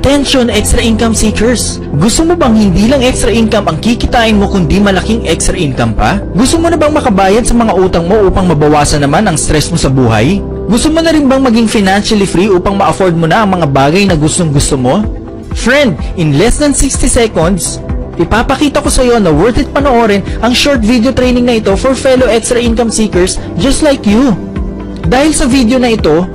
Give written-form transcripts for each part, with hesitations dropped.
Attention extra income seekers! Gusto mo bang hindi lang extra income ang kikitain mo kundi malaking extra income pa? Gusto mo na bang makabayad sa mga utang mo upang mabawasan naman ang stress mo sa buhay? Gusto mo na rin bang maging financially free upang ma-afford mo na ang mga bagay na gustong gusto mo? Friend, in less than 60 seconds, ipapakita ko sa iyo na worth it panoorin ang short video training na ito for fellow extra income seekers just like you. Dahil sa video na ito,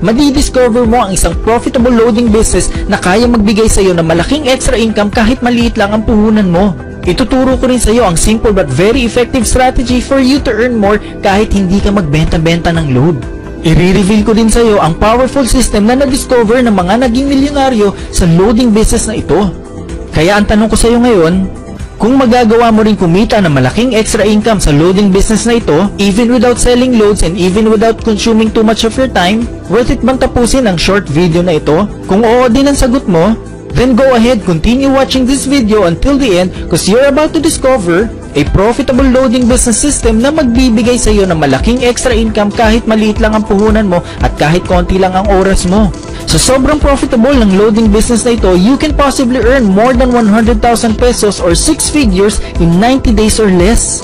madidiscover mo ang isang profitable loading business na kaya magbigay sa iyo ng malaking extra income kahit maliit lang ang puhunan mo. Ituturo ko rin sa iyo ang simple but very effective strategy for you to earn more kahit hindi ka magbenta-benta ng load. I-reveal ko din sa iyo ang powerful system na na-discover ng mga naging milyonaryo sa loading business na ito. Kaya ang tanong ko sa iyo ngayon, kung magagawa mo rin kumita ng malaking extra income sa loading business na ito, even without selling loads and even without consuming too much of your time, worth it bang tapusin ang short video na ito? Kung oo din ang sagot mo, then go ahead, continue watching this video until the end because you're about to discover a profitable loading business system na magbibigay sa iyo ng malaking extra income kahit maliit lang ang puhunan mo at kahit konti lang ang oras mo. So sobrang profitable ng loading business na ito, you can possibly earn more than 100,000 pesos or 6 figures in 90 days or less.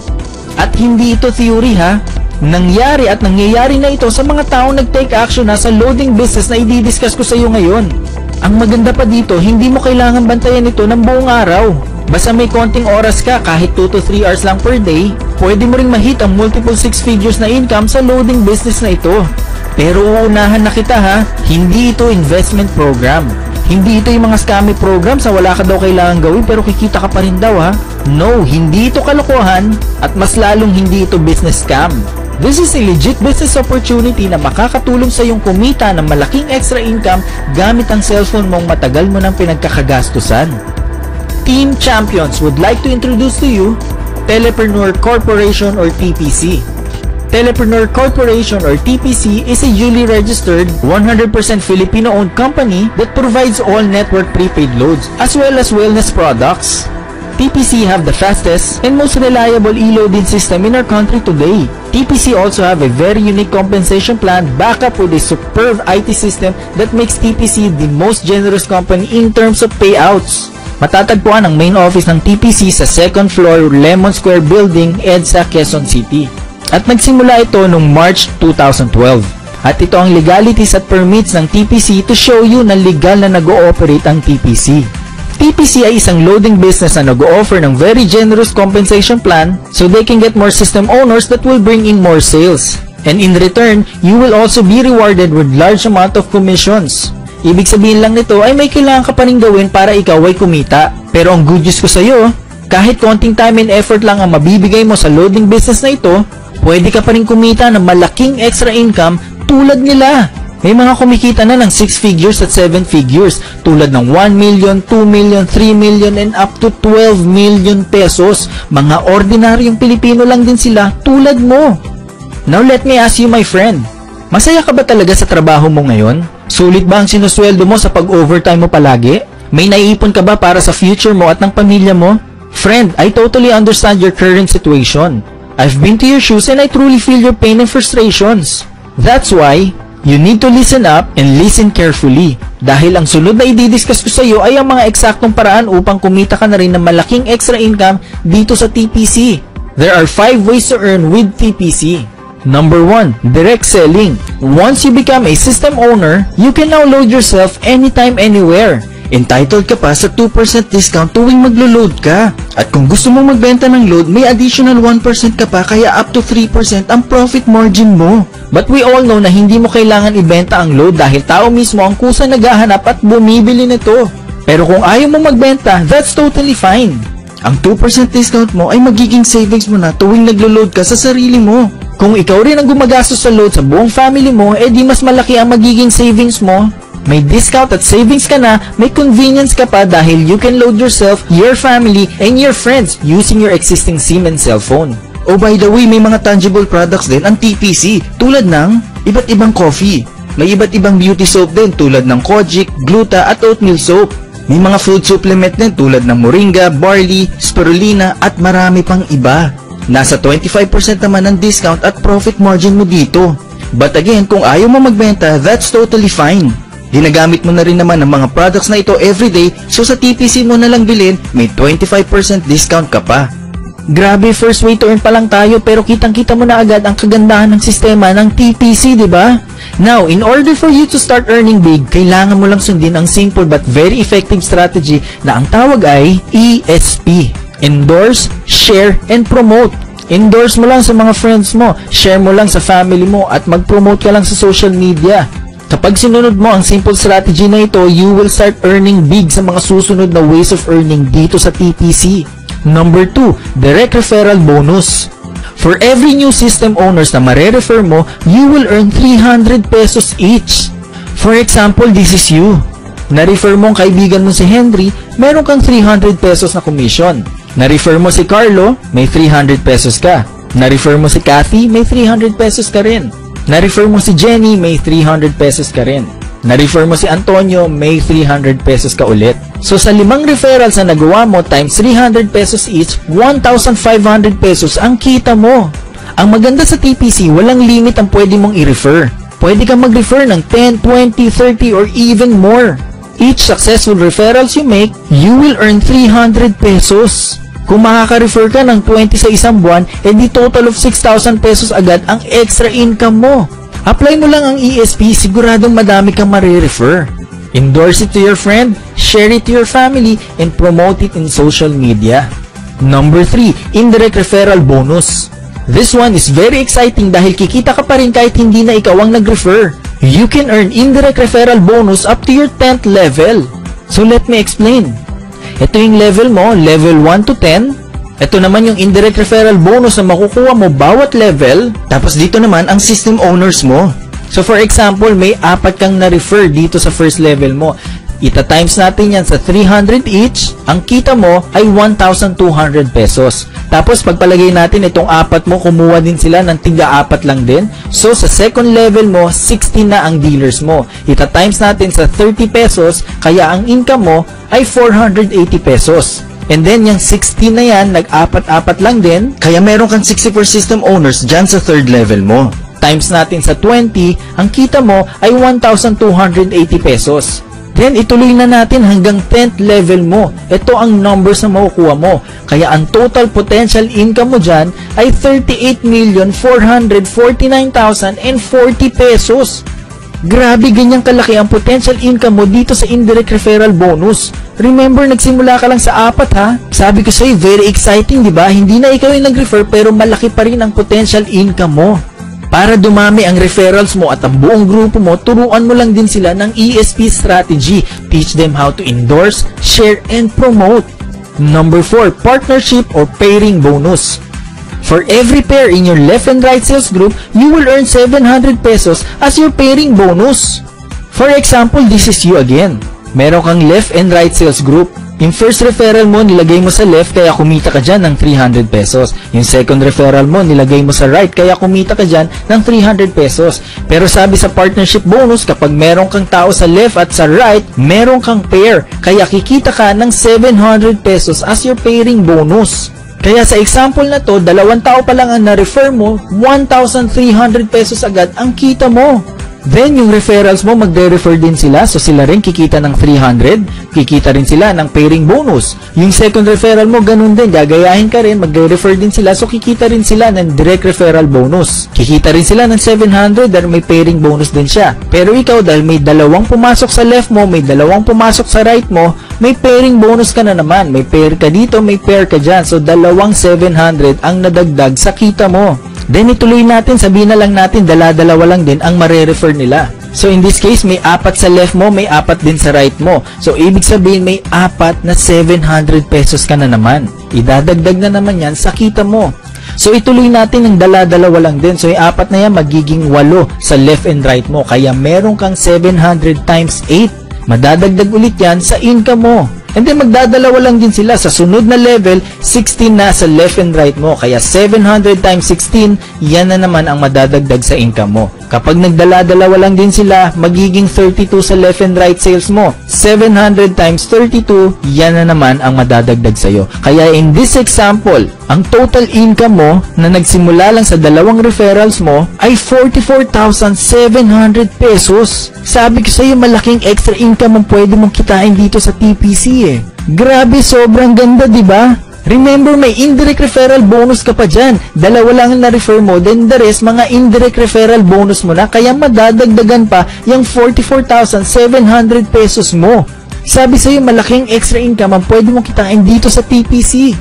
At hindi ito theory ha, nangyari at nangyayari na ito sa mga taong nag-take action na sa loading business na i-discuss ko sa iyo ngayon. Ang maganda pa dito, hindi mo kailangan bantayan ito ng buong araw. Basta may konting oras ka, kahit 2 to 3 hours lang per day, pwede mo ring ma-hit ang multiple 6 figures na income sa loading business na ito. Pero uunahan na kita ha, hindi ito investment program. Hindi ito yung mga scammy programs na wala ka daw kailangan gawin pero kikita ka pa rin daw ha. No, hindi ito kalokohan at mas lalong hindi ito business scam. This is a legit business opportunity na makakatulong sa iyong kumita ng malaking extra income gamit ang cellphone mong matagal mo nang pinagkakagastusan. Team Champions would like to introduce to you Telepreneur Corporation or TPC. Telepreneur Corporation or TPC is a duly registered 100% Filipino-owned company that provides all network prepaid loads as well as wellness products. TPC have the fastest and most reliable e-loading system in our country today. TPC also have a very unique compensation plan backed up with a superb IT system that makes TPC the most generous company in terms of payouts. Matatagpuan ang main office ng TPC sa 2nd floor Lemon Square Building, EDSA, Quezon City. At nagsimula ito noong March 2012. At ito ang legalities at permits ng TPC to show you na legal na nag-ooperate ang TPC. TPC ay isang loading business na nag-o-offer ng very generous compensation plan so they can get more system owners that will bring in more sales. And in return, you will also be rewarded with large amount of commissions. Ibig sabihin lang nito ay may kailangan ka pa rin gawin para ikaw ay kumita. Pero ang good news ko sa iyo, kahit konting time and effort lang ang mabibigay mo sa loading business na ito, pwede ka pa rin kumita ng malaking extra income tulad nila. May mga kumikita na ng 6 figures at 7 figures tulad ng 1 million, 2 million, 3 million and up to 12 million pesos. Mga ordinaryong Pilipino lang din sila tulad mo. Now let me ask you my friend, masaya ka ba talaga sa trabaho mo ngayon? Sulit ba ang sinusweldo mo sa pag-overtime mo palagi? May naiipon ka ba para sa future mo at ng pamilya mo? Friend, I totally understand your current situation. I've been to your shoes and I truly feel your pain and frustrations. That's why, you need to listen up and listen carefully. Dahil ang sunod na i-discuss ko sa iyo ay ang mga eksaktong paraan upang kumita ka na rin ng malaking extra income dito sa TPC. There are 5 ways to earn with TPC. Number 1, direct selling. Once you become a system owner, you can now load yourself anytime, anywhere. Entitled ka pa sa 2% discount tuwing maglo-load ka. At kung gusto mong magbenta ng load, may additional 1% ka pa kaya up to 3% ang profit margin mo. But we all know na hindi mo kailangan ibenta ang load dahil tao mismo ang kusa naghahanap at bumibili nito. Pero kung ayaw mo magbenta, that's totally fine. Ang 2% discount mo ay magiging savings mo na tuwing naglo-load ka sa sarili mo. Kung ikaw rin ang gumagastos sa load sa buong family mo, di mas malaki ang magiging savings mo. May discount at savings ka na, may convenience ka pa dahil you can load yourself, your family, and your friends using your existing SIM and cellphone. Oh, by the way, may mga tangible products din ang TPC tulad ng iba't ibang coffee. May iba't ibang beauty soap din tulad ng Kojic, Gluta at Oatmeal Soap. May mga food supplement din tulad ng Moringa, Barley, Spirulina at marami pang iba. Nasa 25% naman ang discount at profit margin mo dito. But again, kung ayaw mo magbenta, that's totally fine. Ginagamit mo na rin naman ang mga products na ito everyday, so sa TPC mo na lang bilhin, may 25% discount ka pa. Grabe, first way to earn pa lang tayo pero kitang-kita mo na agad ang kagandahan ng sistema ng TPC, di ba? Now, in order for you to start earning big, kailangan mo lang sundin ang simple but very effective strategy na ang tawag ay ESP. Endorse, Share, and Promote. Endorse mo lang sa mga friends mo, share mo lang sa family mo, at mag-promote ka lang sa social media. Kapag sinunod mo ang simple strategy na ito, you will start earning big sa mga susunod na ways of earning dito sa TPC. Number 2, direct referral bonus. For every new system owners na mare-refer mo, you will earn 300 pesos each. For example, this is you. Na-refer mo ang kaibigan mo si Henry, meron kang 300 pesos na commission. Na-refer mo si Carlo, may 300 pesos ka. Na-refer mo si Kathy, may 300 pesos ka rin. Na-refer mo si Jenny, may 300 pesos ka rin. Na-refer mo si Antonio, may 300 pesos ka ulit. So sa 5 referrals na nagawa mo times 300 pesos each, 1,500 pesos ang kita mo. Ang maganda sa TPC, walang limit ang pwede mong i-refer. Pwede kang mag-refer ng 10, 20, 30, or even more. Each successful referrals you make, you will earn 300 pesos. Kung makaka-refer ka ng 20 sa isang buwan, edi total of 6,000 pesos agad ang extra income mo. Apply mo lang ang ESP, siguradong madami kang mare-refer. Endorse it to your friend, share it to your family, and promote it in social media. Number 3, indirect referral bonus. This one is very exciting dahil kikita ka pa rin kahit hindi na ikaw ang nag-refer. You can earn indirect referral bonus up to your 10th level. So let me explain. Ito yung level mo, level 1 to 10. Ito naman yung indirect referral bonus na makukuha mo bawat level. Tapos dito naman ang system owners mo. So for example, may 4 kang na-refer dito sa first level mo. Ita-times natin yan sa 300 each. Ang kita mo ay 1,200 pesos. Tapos pagpalagay natin itong 4 mo, kumuha din sila ng tiga-4 lang din. So sa second level mo, 60 na ang dealers mo. Ita-times natin sa 30 pesos, kaya ang income mo ay 480 pesos. And then yung 60 na yan, nag-4 lang din, kaya meron kang 64 system owners dyan sa third level mo. Times natin sa 20, ang kita mo ay 1,280 pesos. Then, ituloy na natin hanggang 10th level mo. Ito ang numbers na makukuha mo. Kaya ang total potential income mo dyan ay 38,449,040 pesos. Grabe, ganyang kalaki ang potential income mo dito sa indirect referral bonus. Remember, nagsimula ka lang sa 4 ha? Sabi ko sa'yo, very exciting, di ba? Hindi na ikaw yung nag-refer pero malaki pa rin ang potential income mo. Para dumami ang referrals mo at ang buong grupo mo, turuan mo lang din sila ng ESP strategy. Teach them how to endorse, share, and promote. Number 4, partnership or pairing bonus. For every pair in your left and right sales group, you will earn 700 pesos as your pairing bonus. For example, this is you again. Meron kang left and right sales group. Yung first referral mo, nilagay mo sa left, kaya kumita ka dyan ng 300 pesos. Yung second referral mo, nilagay mo sa right, kaya kumita ka dyan ng 300 pesos. Pero sabi sa partnership bonus, kapag meron kang tao sa left at sa right, meron kang pair, kaya kikita ka ng 700 pesos as your pairing bonus. Kaya sa example na to, 2 tao pa lang ang na-refer mo, 1,300 pesos agad ang kita mo. Then, yung referrals mo, magre-refer din sila. So, sila rin kikita ng 300. Kikita rin sila ng pairing bonus. Yung second referral mo, ganun din. Gagayahin ka rin, magre-refer din sila. So, kikita rin sila ng direct referral bonus. Kikita rin sila ng 700 dahil may pairing bonus din siya. Pero ikaw, dahil may 2 pumasok sa left mo, may 2 pumasok sa right mo, may pairing bonus ka na naman. May pair ka dito, may pair ka dyan. So, 2,700 ang nadagdag sa kita mo. Then, ituloy natin, sabihin na lang natin, 2 lang din ang mare-refer nila. So, in this case, may 4 sa left mo, may 4 din sa right mo. So, ibig sabihin, may 4 na 700 pesos ka na naman. Idadagdag na naman yan sa kita mo. So, ituloy natin ng 2 lang din. So, yung 4 na yan, magiging 8 sa left and right mo. Kaya, meron kang 700 times 8. Madadagdag ulit yan sa income mo. And then magdadalawa lang din sila sa sunod na level, 16 na sa left and right mo. Kaya 700 times 16, yan na naman ang madadagdag sa income mo. Kapag nagdala-dalawa lang din sila, magiging 32 sa left and right sales mo. 700 times 32, yan na naman ang madadagdag sa'yo. Kaya in this example, ang total income mo na nagsimula lang sa dalawang referrals mo ay 44,700 pesos. Sabi ko sa'yo, malaking extra income ang pwede mong kitain dito sa TPC eh. Grabe, sobrang ganda, diba? Remember, may indirect referral bonus ka pa dyan. Dalawa lang na refer mo, then the rest, mga indirect referral bonus mo na, kaya madadagdagan pa yung 44,700 pesos mo. Sabi sa'yo, malaking extra income ang pwede mong kitain dito sa TPC.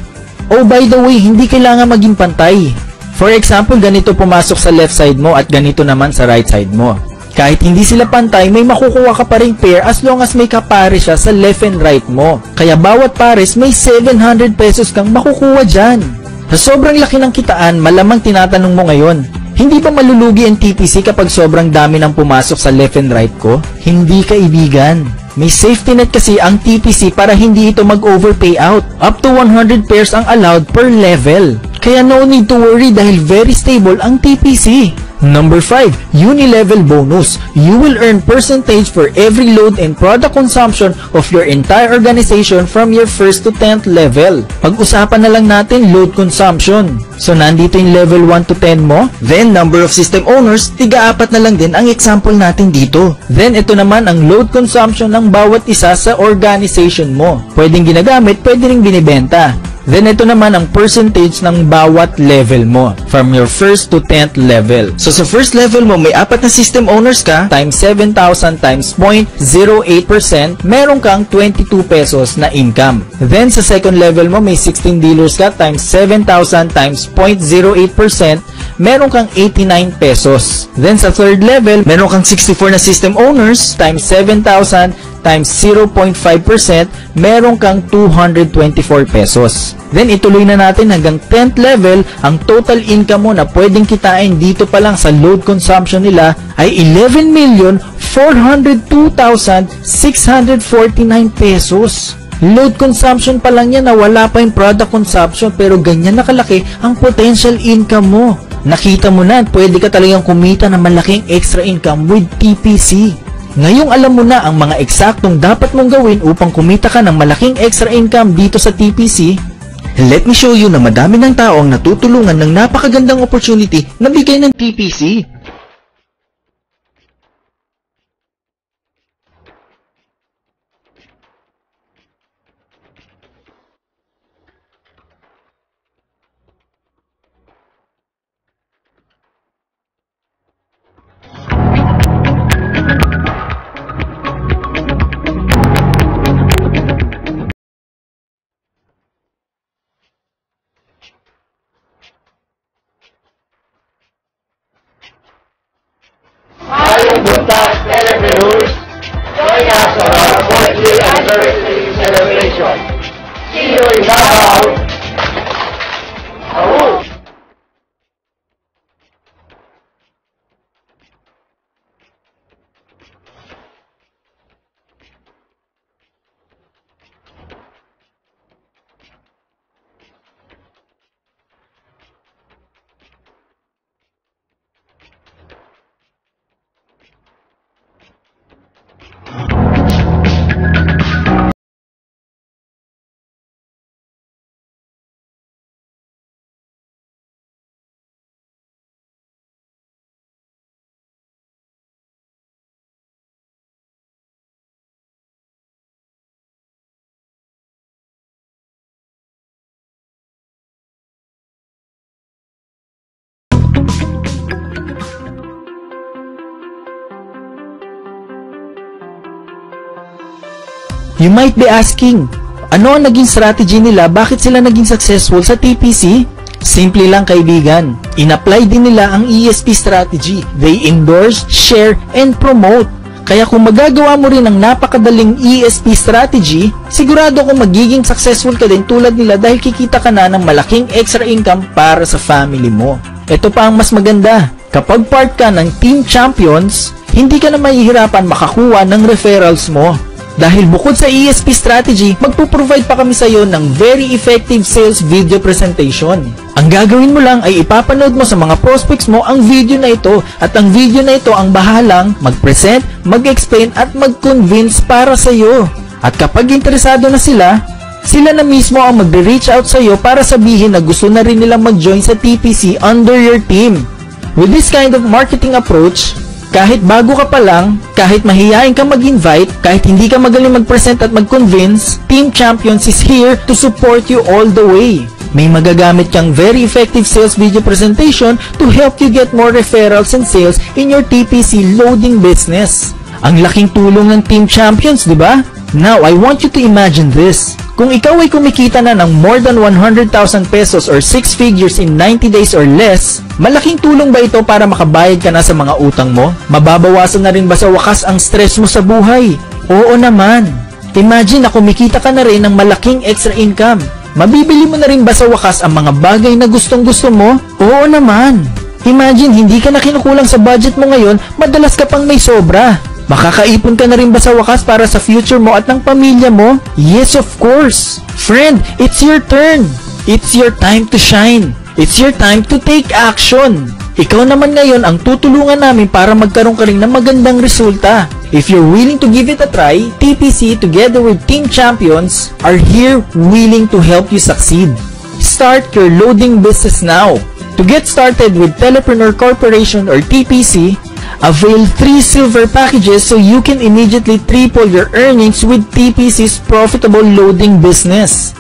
Oh, by the way, hindi kailangan maging pantay. For example, ganito pumasok sa left side mo at ganito naman sa right side mo. Kahit hindi sila pantay, may makukuha ka pa ring pair as long as may kapare siya sa left and right mo. Kaya bawat pares may 700 pesos kang makukuha dyan. Sa sobrang laki ng kitaan, malamang tinatanong mo ngayon, hindi ba malulugi ang TPC kapag sobrang dami ng pumasok sa left and right ko? Hindi, kaibigan. May safety net kasi ang TPC para hindi ito mag-overpay out. Up to 100 pairs ang allowed per level. Kaya no need to worry dahil very stable ang TPC. Number 5, Uni-Level Bonus. You will earn percentage for every load and product consumption of your entire organization from your 1st to 10th level. Pag-usapan na lang natin load consumption. So, nandito yung level 1 to 10 mo. Then, number of system owners, tiga-4 na lang din ang example natin dito. Then, ito naman ang load consumption ng bawat isa sa organization mo. Pwedeng ginagamit, pwede ring binibenta. Then, ito naman ang percentage ng bawat level mo from your 1st to 10th level. So, sa first level mo, may 4 na system owners ka, times 7,000 times 0.08%, meron kang 22 pesos na income. Then, sa second level mo, may 16 dealers ka, times 7,000 times 0.08%, meron kang 89 pesos. Then, sa third level, meron kang 64 na system owners, times 7,000 times 0.5%, meron kang 224 pesos. Then, ituloy na natin hanggang 10th level, ang total income mo na pwedeng kitain dito pa lang sa load consumption nila ay 11,402,649 pesos. Load consumption pa lang yan na wala pa yung product consumption, pero ganyan nakalaki ang potential income mo. Nakita mo na, pwede ka talagang kumita ng malaking extra income with TPC. Ngayong alam mo na ang mga eksaktong dapat mong gawin upang kumita ka ng malaking extra income dito sa TPC, let me show you na madami ng tao ang natutulungan ng napakagandang opportunity na bigay ng TPC. Buntag Telenews, join us on our 40th anniversary celebration. See you in Davao. Ahoo! You might be asking, ano ang naging strategy nila? Bakit sila naging successful sa TPC? Simple lang, kaibigan. In-apply din nila ang ESP strategy. They endorse, share, and promote. Kaya kung magagawa mo rin ang napakadaling ESP strategy, sigurado kung magiging successful ka din tulad nila dahil kikita ka na ng malaking extra income para sa family mo. Ito pa ang mas maganda. Kapag part ka ng team champions, hindi ka na mahihirapan makakuha ng referrals mo. Dahil bukod sa ESP strategy, magpo-provide pa kami sa iyo ng very effective sales video presentation. Ang gagawin mo lang ay ipapanood mo sa mga prospects mo ang video na ito at ang video na ito ang bahalang mag-present, mag-explain at mag-convince para sa iyo. At kapag interesado na sila na mismo ang magre-reach out sa iyo para sabihin na gusto na rin nilang mag-join sa TPC under your team. With this kind of marketing approach, kahit bago ka pa lang, kahit mahihain ka mag-invite, kahit hindi ka magaling mag-present at mag-convince, Team Champions is here to support you all the way. May magagamit kang very effective sales video presentation to help you get more referrals and sales in your TPC loading business. Ang laking tulong ng Team Champions, di ba? Now, I want you to imagine this. Kung ikaw ay kumikita na ng more than 100,000 pesos or 6 figures in 90 days or less, malaking tulong ba ito para makabayad ka na sa mga utang mo? Mababawasan na rin ba sa wakas ang stress mo sa buhay? Oo naman. Imagine na kumikita ka na rin ng malaking extra income. Mabibili mo na rin ba sa wakas ang mga bagay na gustong-gusto mo? Oo naman. Imagine, hindi ka na kinukulang sa budget mo ngayon, madalas ka pang may sobra. Makakaipon ka na rin ba sa wakas para sa future mo at ng pamilya mo? Yes, of course. Friend, it's your turn. It's your time to shine. It's your time to take action. Ikaw naman ngayon ang tutulungan namin para magkaroon ka rin ng magandang resulta. If you're willing to give it a try, TPC together with Team Champions are here willing to help you succeed. Start your loading business now. To get started with Telepreneur Corporation or TPC, avail 3 silver packages so you can immediately triple your earnings with TPC's profitable loading business.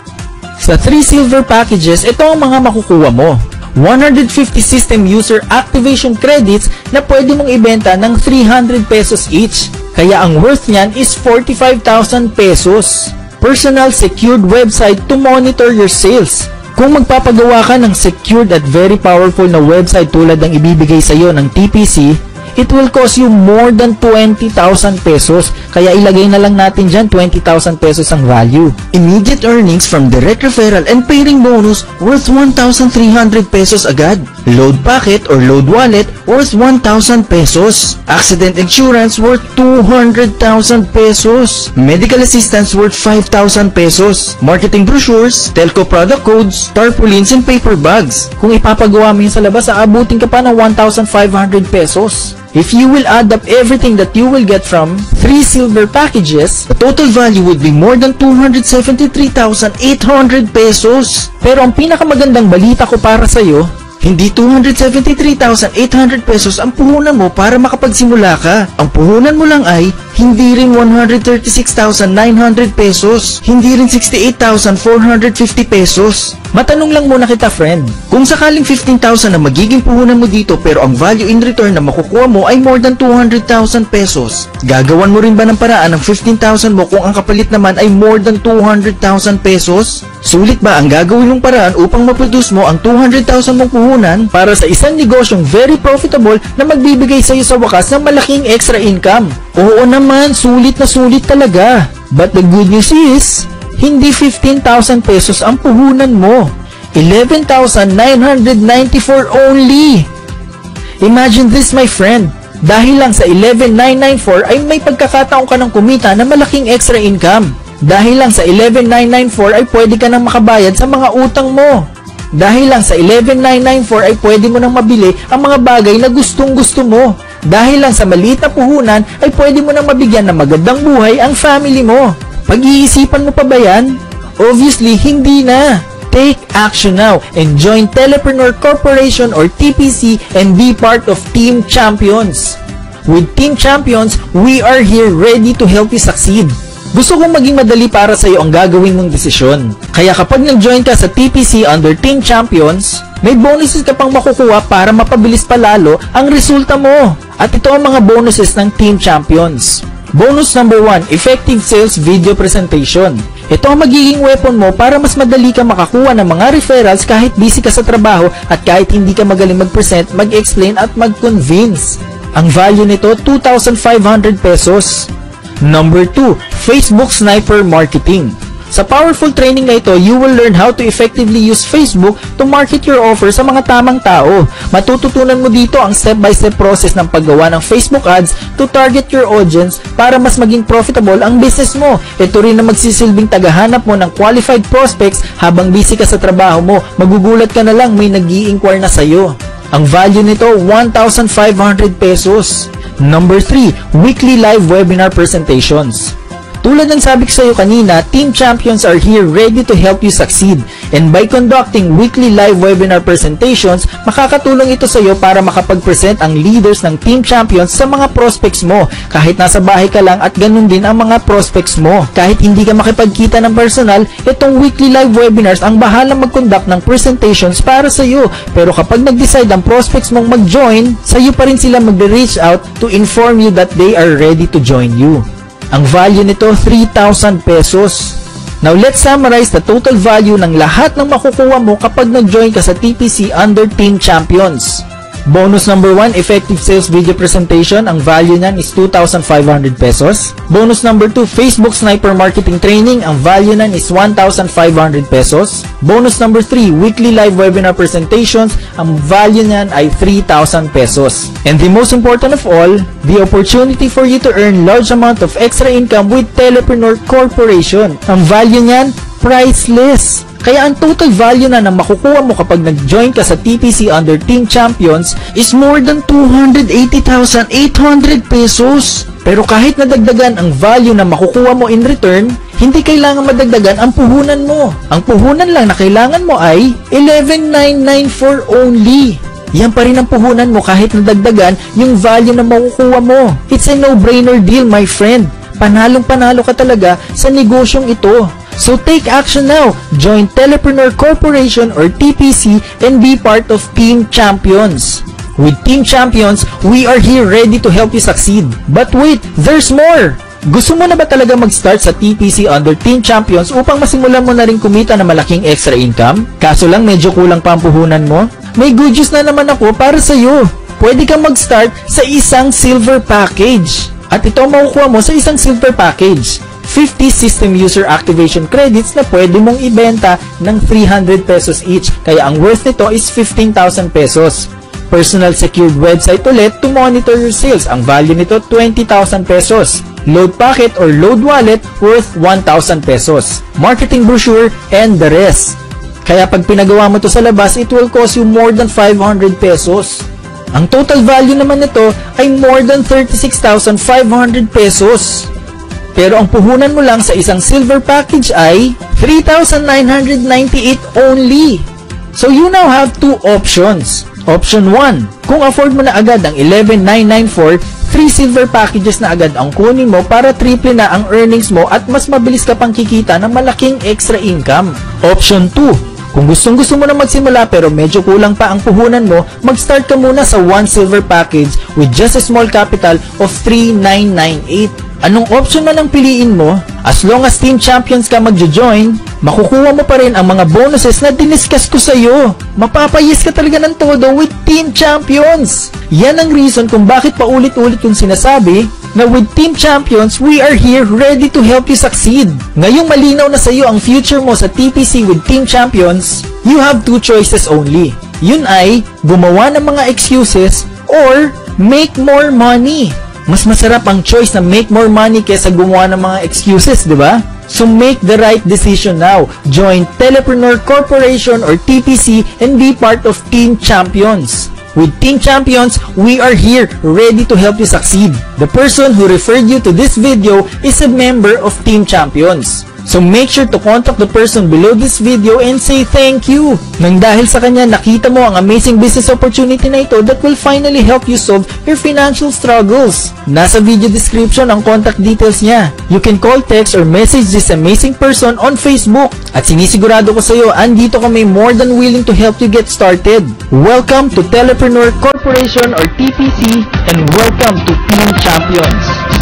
Sa 3 silver packages, ito ang mga makukuha mo. 150 system user activation credits na pwede mong ibenta ng 300 pesos each. Kaya ang worth niyan is 45,000 pesos. Personal secured website to monitor your sales. Kung magpapagawa ka ng secured at very powerful na website tulad ng ibibigay sa iyo ng TPC, it will cost you more than 20,000 pesos. Kaya ilagay na lang natin dyan 20,000 pesos ang value. Immediate earnings from direct referral and pairing bonus worth 1,300 pesos agad. Load packet or load wallet worth 1,000 pesos. Accident insurance worth 200,000 pesos. Medical assistance worth 5,000 pesos. Marketing brochures, telco product codes, tarpaulins and paper bags. Kung ipapagawa mo yun sa labas, aabutin ka pa ng 1,500 pesos. If you will add up everything that you will get from 3 silver packages, the total value would be more than 273,800 pesos. Pero ang pinakamagandang balita ko para sa iyo, hindi 273,800 pesos ang puhunan mo para makapagsimula ka. Ang puhunan mo lang ay hindi rin 136,900 pesos, hindi rin 68,450 pesos. Matanong lang muna kita, friend. Kung sakaling 15,000 na magiging puhunan mo dito pero ang value in return na makukuha mo ay more than 200,000 pesos, gagawan mo rin ba ng paraan ng 15,000 mo kung ang kapalit naman ay more than 200,000 pesos? Sulit ba ang gagawin mong paraan upang maproduce mo ang 200,000 mong puhunan para sa isang negosyong very profitable na magbibigay sa iyo sa wakas ng malaking extra income? Oo naman, sulit na sulit talaga. But the good news is, hindi 15,000 pesos ang puhunan mo. 11,994 only. Imagine this, my friend. Dahil lang sa 11,994 ay may pagkakataon ka ng kumita na malaking extra income. Dahil lang sa 11,994 ay pwede ka nang makabayad sa mga utang mo. Dahil lang sa 11,994 ay pwede mo nang mabili ang mga bagay na gustong-gusto mo. Dahil lang sa maliit na puhunan ay pwede mo nang mabigyan ng magandang buhay ang family mo. Pag-iisipan mo pa ba yan? Obviously, hindi na. Take action now and join Telepreneur Corporation or TPC and be part of Team Champions. With Team Champions, we are here ready to help you succeed. Gusto kong maging madali para sa iyo ang gagawin mong desisyon. Kaya kapag nag-join ka sa TPC under Team Champions, may bonuses ka pang makukuha para mapabilis palalo ang resulta mo. At ito ang mga bonuses ng Team Champions. Bonus number 1, effective sales video presentation. Ito ang magiging weapon mo para mas madali ka makakuha ng mga referrals kahit busy ka sa trabaho at kahit hindi ka magaling mag-present, mag-explain at mag-convince. Ang value nito, 2,500 pesos. Number 2, Facebook Sniper Marketing. Sa powerful training na ito, you will learn how to effectively use Facebook to market your offer sa mga tamang tao. Matututunan mo dito ang step-by-step process ng paggawa ng Facebook ads to target your audience para mas maging profitable ang business mo. Ito rin na magsisilbing tagahanap mo ng qualified prospects habang busy ka sa trabaho mo. Magugulat ka na lang may nag-i-inquire na sa'yo. Ang value nito, 1,500 pesos. Number 3, weekly live webinar presentations. Tulad ng sabi ko sa iyo kanina, Team Champions are here ready to help you succeed. And by conducting weekly live webinar presentations, makakatulong ito sa iyo para makapag-present ang leaders ng Team Champions sa mga prospects mo. Kahit nasa bahay ka lang at ganun din ang mga prospects mo. Kahit hindi ka makipagkita ng personal, itong weekly live webinars ang bahalang mag-conduct ng presentations para sa iyo. Pero kapag nag-decide ang prospects mong mag-join, sa iyo pa rin sila mag-reach out to inform you that they are ready to join you. Ang value nito, 3,000 pesos. Now, let's summarize the total value ng lahat ng makukuha mo kapag nag-join ka sa TPC under Team Champions. Bonus number 1, effective sales video presentation. Ang value niyan is 2,500 pesos. Bonus number 2, Facebook Sniper Marketing Training. Ang value niyan is 1,500 pesos. Bonus number 3, weekly live webinar presentations. Ang value niyan ay 3,000 pesos. And the most important of all, the opportunity for you to earn large amount of extra income with Telepreneur Corporation. Ang value niyan, priceless. Kaya ang total value na makukuha mo kapag nag-join ka sa TPC under Team Champions is more than 280,800 pesos. Pero kahit nadagdagan ang value na makukuha mo in return, hindi kailangan madagdagan ang puhunan mo. Ang puhunan lang na kailangan mo ay 11,994 only. Yan pa rin ang puhunan mo kahit nadagdagan yung value na makukuha mo. It's a no-brainer deal, my friend. Panalong-panalo ka talaga sa negosyong ito. So take action now. Join Telepreneur Corporation or TPC and be part of Team Champions. With Team Champions, we are here ready to help you succeed. But wait, there's more! Gusto mo na ba talaga mag-start sa TPC under Team Champions upang masimulan mo na rin kumita ng malaking extra income? Kaso lang medyo kulang pa ang puhunan mo? May good news na naman ako para sa iyo. Pwede kang mag-start sa isang silver package. At ito makukuha mo sa isang silver package. 50 system user activation credits na pwede mong ibenta ng 300 pesos each. Kaya ang worth nito is 15,000 pesos. Personal secured website ulit to monitor your sales. Ang value nito 20,000 pesos. Load packet or load wallet worth 1,000 pesos. Marketing brochure and the rest. Kaya pag pinagawa mo to sa labas, it will cost you more than 500 pesos. Ang total value naman nito ay more than 36,500 pesos. Pero ang puhunan mo lang sa isang silver package ay 3,998 only. So you now have two options. Option 1, kung afford mo na agad ang 11,994, 3 silver packages na agad ang kunin mo para triple na ang earnings mo at mas mabilis ka pang kikita ng malaking extra income. Option 2, kung gustong-gusto mo na magsimula pero medyo kulang pa ang puhunan mo, mag-start ka muna sa 1 silver package with just a small capital of 3,998. Anong option man ang piliin mo, as long as Team Champions ka magjo-join, makukuha mo pa rin ang mga bonuses na diniscuss ko sa iyo. Mapapayis ka talaga ng todo with Team Champions. Yan ang reason kung bakit paulit-ulit yung sinasabi na with Team Champions, we are here ready to help you succeed. Ngayong malinaw na sa iyo ang future mo sa TPC with Team Champions, you have 2 choices only. Yun ay gumawa ng mga excuses or make more money. Mas masarap ang choice na make more money kaysa gumawa ng mga excuses, di ba? So make the right decision now. Join Telepreneur Corporation or TPC and be part of Team Champions. With Team Champions, we are here ready to help you succeed. The person who referred you to this video is a member of Team Champions. So make sure to contact the person below this video and say thank you. Nang dahil sa kanya, nakita mo ang amazing business opportunity na ito that will finally help you solve your financial struggles. Nasa video description ang contact details niya. You can call, text, or message this amazing person on Facebook. At sinisigurado ko sa iyo, andito kami more than willing to help you get started. Welcome to Telepreneur Corporation or TPC and welcome to Team Champions.